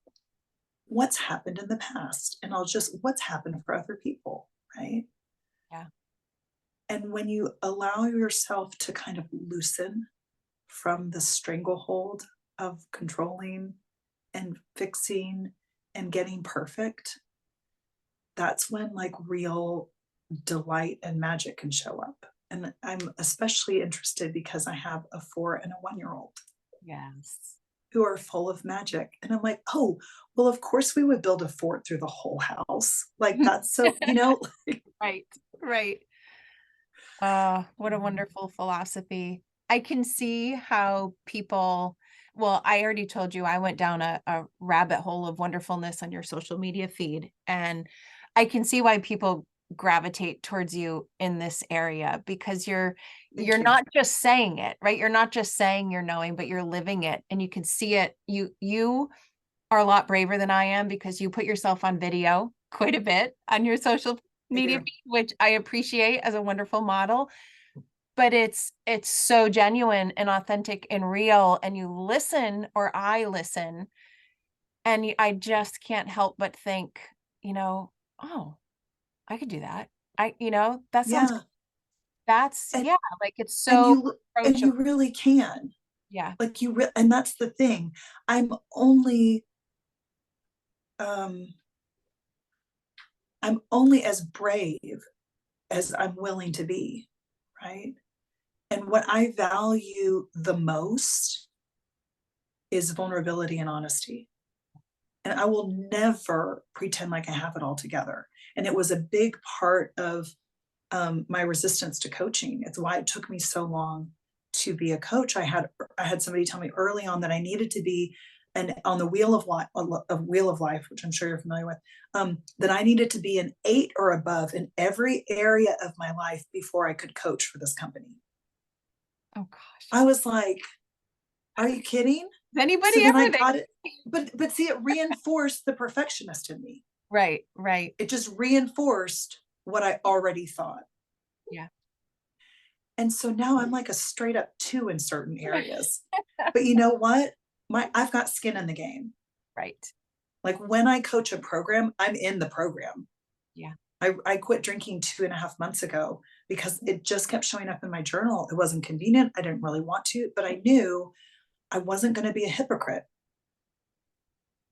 B: What's happened in the past? And what's happened for other people, right?
A: Yeah.
B: And when you allow yourself to kind of loosen from the stranglehold of controlling and fixing and getting perfect, that's when like real delight and magic can show up. And I'm especially interested because I have a 4 and a 1-year-old
A: Yes.
B: who are full of magic. And I'm like, oh, well, of course we would build a fort through the whole house. Like that's so,
A: Right. Right. What a wonderful philosophy. I can see how people, well, I already told you I went down a rabbit hole of wonderfulness on your social media feed, and I can see why people gravitate towards you in this area because you're
B: thank you.
A: not just saying it, right? You're not just saying you're knowing, but you're living it and you can see it. You are a lot braver than I am because you put yourself on video quite a bit on your social
B: I
A: media
B: do.
A: feed, which I appreciate as a wonderful model, but it's so genuine and authentic and real, and you listen, or I listen, and I just can't help but think, oh, I could do that. That sounds,
B: Yeah.
A: that's,
B: And
A: yeah, like it's
B: and
A: so
B: you
A: approachable.
B: really can.
A: Yeah.
B: Like and that's the thing. I'm only um I'm only as brave as I'm willing to be, right? And what I value the most is vulnerability and honesty. And I will never pretend like I have it all together. And it was a big part of my resistance to coaching. It's why it took me so long to be a coach. I had somebody tell me early on that I needed to be on the wheel of life, which I'm sure you're familiar with, that I needed to be an 8 or above in every area of my life before I could coach for this company.
A: Oh gosh.
B: I was like, are you kidding?
A: Has anybody
B: So then I
A: ever
B: got it, but see, it reinforced the perfectionist in me.
A: Right, right.
B: It just reinforced what I already thought.
A: Yeah.
B: And so now I'm like a straight up 2 in certain areas. But you know what? I've got skin in the game.
A: Right.
B: Like when I coach a program, I'm in the program.
A: Yeah.
B: I quit drinking 2.5 months ago because it just kept showing up in my journal. It wasn't convenient. I didn't really want to, but I knew I wasn't going to be a hypocrite.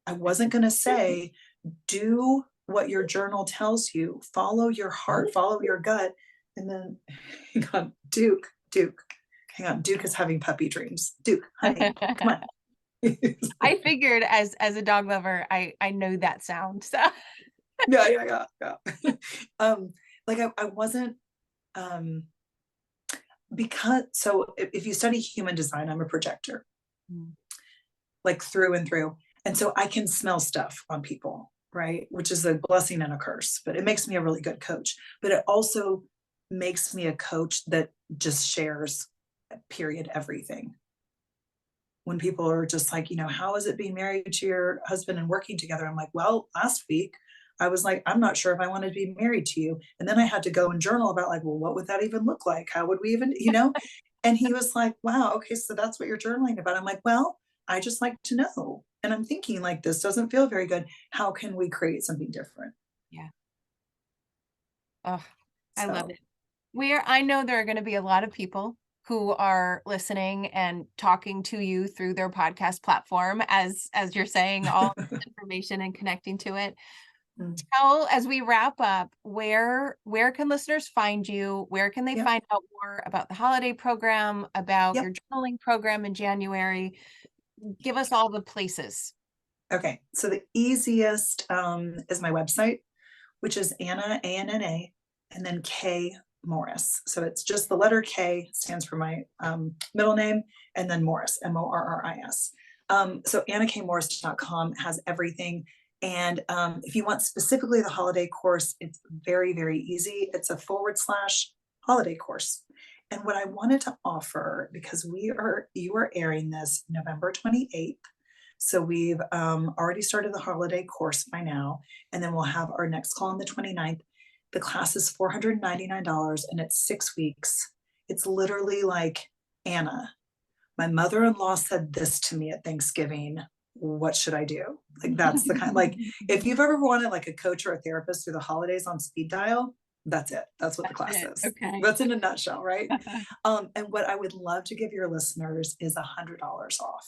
B: I wasn't going to say, do what your journal tells you, follow your heart, follow your gut. And then, hang on, Duke, hang on, Duke is having puppy dreams. Duke, honey, come on.
A: I figured as a dog lover, I know that sound. So
B: Yeah. Like I wasn't, um, because, so if you study human design, I'm a projector,
A: Mm.
B: like through and through. And so I can smell stuff on people, right? Which is a blessing and a curse, but it makes me a really good coach. But it also makes me a coach that just shares, period, everything. When people are just like, how is it being married to your husband and working together? I'm like, well, last week I was like, I'm not sure if I want to be married to you. And then I had to go and journal about like, well, what would that even look like? How would we even? And he was like, wow, okay, so that's what you're journaling about. I'm like, well, I just like to know. And I'm thinking like, this doesn't feel very good. How can we create something different?
A: Yeah. Oh, I love
B: So
A: it. I know there are going to be a lot of people who are listening and talking to you through their podcast platform as you're saying all this information and connecting to it.
B: mm,
A: Tell, as we wrap up, where can listeners find you? Where can they
B: yep,
A: find out more about the holiday program, about
B: yep.
A: your journaling program in January? Give us all the places.
B: Okay. So the easiest is my website, which is Anna, ANNA, and then K Morris. So it's just the letter K stands for my middle name, and then Morris, Morris. So annakmorris.com has everything. And if you want specifically the holiday course, it's very, very easy. It's a / holiday course. And what I wanted to offer, because you are airing this November 28th. So we've already started the holiday course by now, and then we'll have our next call on the 29th. The class is $499 and it's 6 weeks. It's literally like, Anna, my mother-in-law said this to me at Thanksgiving. What should I do? Like, that's the kind, like, if you've ever wanted like a coach or a therapist through the holidays on speed dial, that's it. That's what the
A: That's
B: class
A: it.
B: is.
A: Okay.
B: That's in a nutshell, right? And what I would love to give your listeners is $100 off.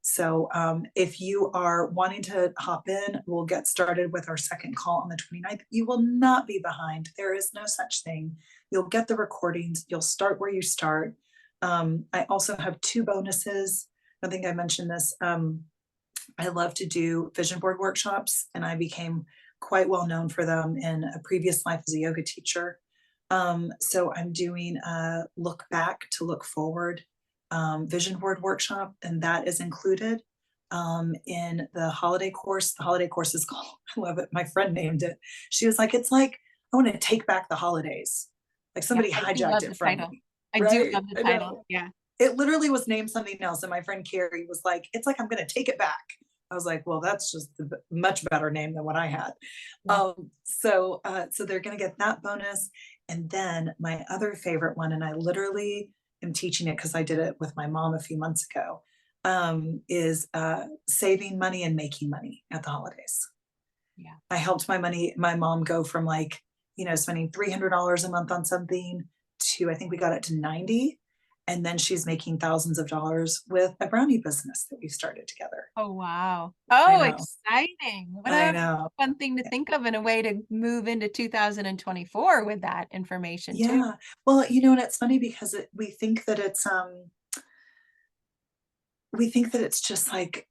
B: So if you are wanting to hop in, we'll get started with our second call on the 29th. You will not be behind. There is no such thing. You'll get the recordings. You'll start where you start. I also have 2 bonuses. I don't think I mentioned this. I love to do vision board workshops, and I became quite well known for them in a previous life as a yoga teacher. So I'm doing a look back to look forward vision board workshop, and that is included in the holiday course. The holiday course is called, I love it, my friend named it. She was like, it's like, I want to take back the holidays. Like
A: Yeah,
B: somebody
A: I do
B: hijacked
A: love
B: it
A: the
B: from
A: title.
B: me.
A: I do
B: Right?
A: love the
B: I
A: title.
B: know.
A: Yeah.
B: It literally was named something else. And my friend Carrie was like, it's like, I'm going to take it back. I was like, well, that's just a much better name than what I had.
A: Yeah.
B: So they're going to get that bonus. And then my other favorite one, and I literally am teaching it because I did it with my mom a few months ago, is saving money and making money at the holidays.
A: Yeah.
B: I helped my mom go from like, spending $300 a month on something to, I think we got it to 90. And then she's making thousands of dollars with a brownie business that we've started together.
A: Oh, wow.
B: I
A: Oh,
B: know.
A: exciting. What
B: I
A: a
B: know.
A: fun thing to think of, in a way to move into 2024 with that information too.
B: Yeah. Well, and it's funny because we think that it's just like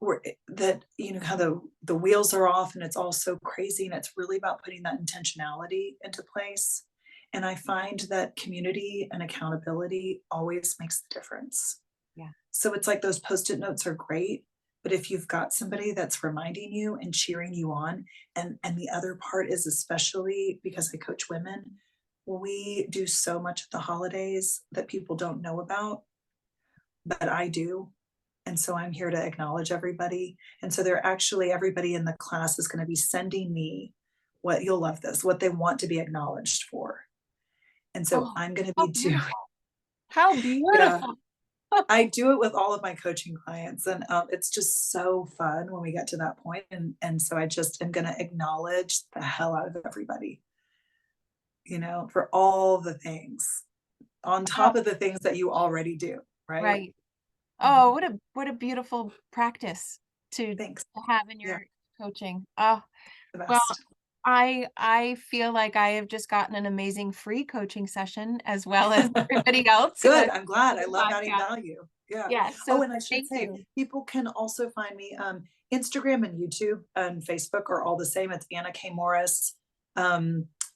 B: that, how the wheels are off and it's all so crazy, and it's really about putting that intentionality into place. And I find that community and accountability always makes the difference.
A: Yeah.
B: So it's like those post-it notes are great, but if you've got somebody that's reminding you and cheering you on, and the other part is, especially because I coach women, we do so much at the holidays that people don't know about, but I do. And so I'm here to acknowledge everybody. And so everybody in the class is going to be sending me what you'll love this, what they want to be acknowledged for. And so
A: Oh,
B: I'm going to
A: how
B: be doing,
A: beautiful. How
B: yeah,
A: beautiful.
B: I do it with all of my coaching clients, and it's just so fun when we get to that point. And so I just am going to acknowledge the hell out of everybody, for all the things on
A: Oh,
B: top of the things that you already do, right?
A: right. Oh,
B: Mhm.
A: what a beautiful practice to
B: Thanks.
A: have in
B: Yeah,
A: your coaching. Oh,
B: the
A: well,
B: best.
A: I feel like I have just gotten an amazing free coaching session as well as everybody else in
B: Good.
A: the
B: I'm glad.
A: in
B: I
A: the
B: love adding
A: podcast.
B: value. Yeah.
A: Yeah,
B: Oh,
A: so
B: and I should
A: thank
B: say,
A: you.
B: people can also find me. Instagram and YouTube and Facebook are all the same. It's Anna K Morris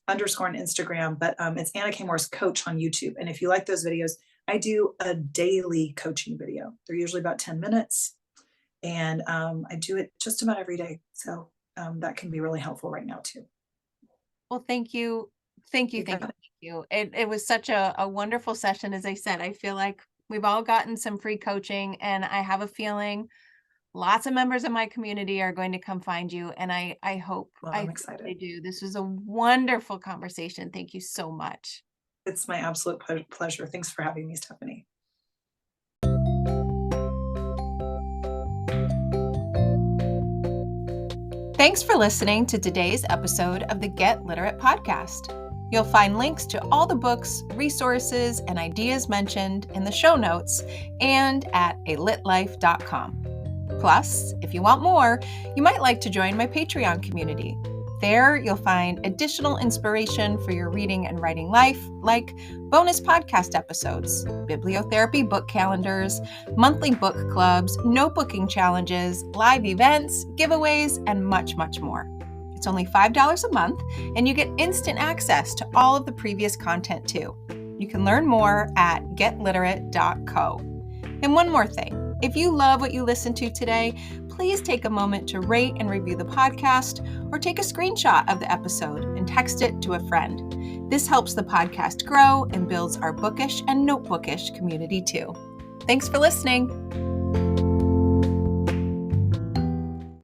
B: underscore on Instagram, but it's Anna K Morris Coach on YouTube. And if you like those videos, I do a daily coaching video. They're usually about 10 minutes, and I do it just about every day. So that can be really helpful right now too.
A: Well, thank you. Thank you,
B: You
A: thank
B: got
A: you,
B: it.
A: thank you. It was such a wonderful session, as I said. I feel like we've all gotten some free coaching, and I have a feeling lots of members of my community are going to come find you, and
B: Well,
A: I
B: I'm
A: hope they
B: excited.
A: do. This was a wonderful conversation. Thank you so much.
B: It's my absolute pleasure. Thanks for having me, Stephanie.
A: Thanks for listening to today's episode of the Get Literate podcast. You'll find links to all the books, resources, and ideas mentioned in the show notes and at alitlife.com. Plus, if you want more, you might like to join my Patreon community. There, you'll find additional inspiration for your reading and writing life, like bonus podcast episodes, bibliotherapy book calendars, monthly book clubs, notebooking challenges, live events, giveaways, and much, much more. It's only $5 a month, and you get instant access to all of the previous content too. You can learn more at getliterate.co. And one more thing. If you love what you listened to today, please take a moment to rate and review the podcast or take a screenshot of the episode and text it to a friend. This helps the podcast grow and builds our bookish and notebookish community too. Thanks for listening.